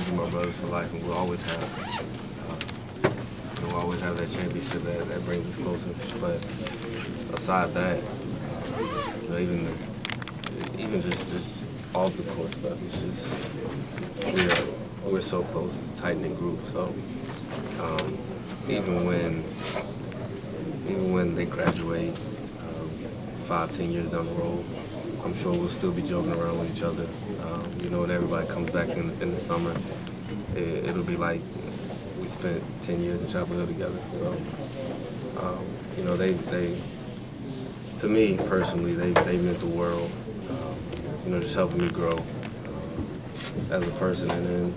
always be my brothers for life, and we'll always have. We'll always have that championship that brings us closer. But aside that, even just off the court stuff, it's just we're so close. It's a tight-knit group. So even when they graduate 5-10 years down the road, I'm sure we'll still be joking around with each other. When everybody comes back in the summer, it'll be like we spent 10 years in Chapel Hill together. So, they to me personally, they meant the world. Just helping me grow as a person, and then,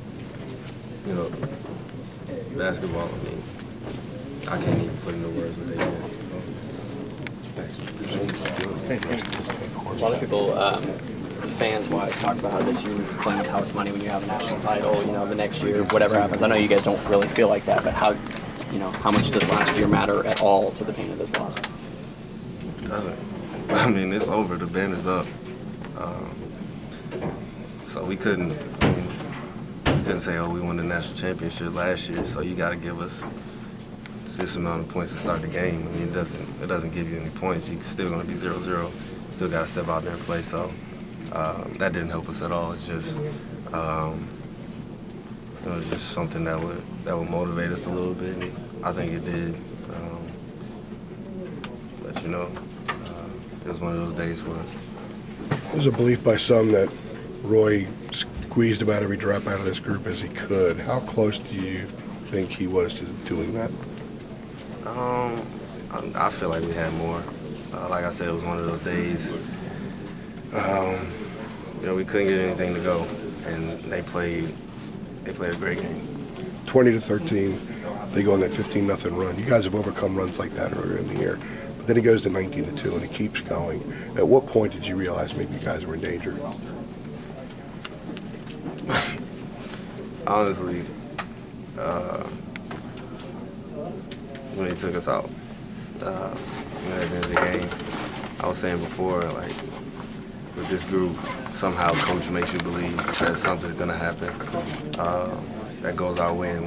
basketball. I mean, I can't even put into words what they did. A lot of people, fans-wise, talk about how this year is playing with house money when you have a national title. The next year, whatever happens. I know you guys don't really feel like that, but how much does last year matter at all to the pain of this loss? It doesn't. I mean, it's over. The banner's up. So we couldn't say, oh, we won the national championship last year, so you got to give us this amount of points to start the game. I mean, it doesn't give you any points. You're still going to be 0-0. Still got to step out there and play. So that didn't help us at all. It's just it was just something that would motivate us a little bit. And I think it did. But it was one of those days for us. There's a belief by some that Roy squeezed about every drop out of this group as he could. How close do you think he was to doing that? I feel like we had more. Like I said, it was one of those days. We couldn't get anything to go, and they played a great game. 20-13, they go on that 15-0 run. You guys have overcome runs like that earlier in the year. But then it goes to 19-2, and it keeps going. At what point did you realize maybe you guys were in danger? Honestly, when he took us out, at the end of the game, I was saying before, like, with this group, somehow coach makes you believe that something's going to happen that goes our way, and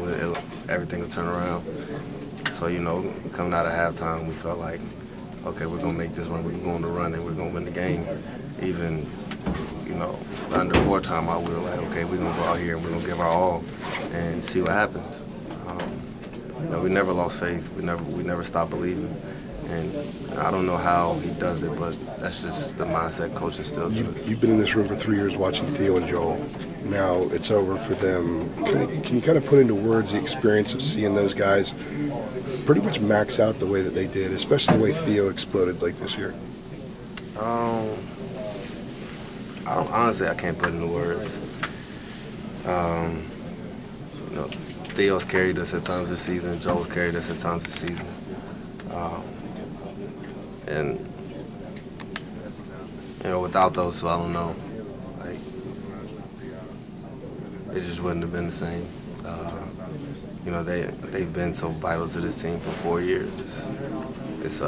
everything will turn around. So, coming out of halftime, we felt like, okay, we're going to make this run. We're going to run, and we're going to win the game. Even, under 4 timeout, we were like, okay, we're going to go out here and we're going to give our all and see what happens. We never lost faith. We never stopped believing. And I don't know how he does it, but that's just the mindset coach instilled in us. You've been in this room for 3 years watching Theo and Joel. Now it's over for them. Can you kind of put into words the experience of seeing those guys pretty much max out the way that they did, especially the way Theo exploded like this year? Honestly, I can't put into words. Theo's carried us at times this season. Joel's carried us at times this season. And without those two, I don't know. Like, it just wouldn't have been the same. They've been so vital to this team for 4 years. It's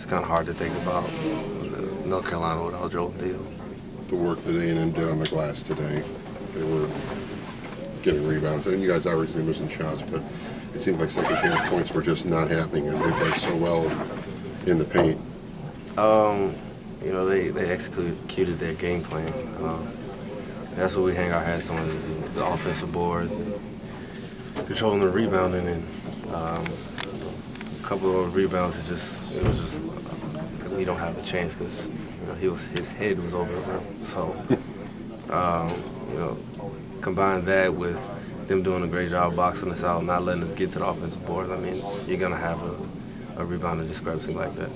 kind of hard to think about North Carolina without Joel and Theo. The work that A&M did on the glass today, they were getting rebounds. And you guys obviously missing shots, but it seemed like second chance points were just not happening, and they played so well in the paint. They executed their game plan. That's what we hang our hats on, is the offensive boards, and controlling the rebounding, and a couple of rebounds. It was just we don't have a chance because his head was over the rim. So combine that with them doing a great job boxing us out, not letting us get to the offensive boards. I mean, you're gonna have a rebounding discrepancy like that.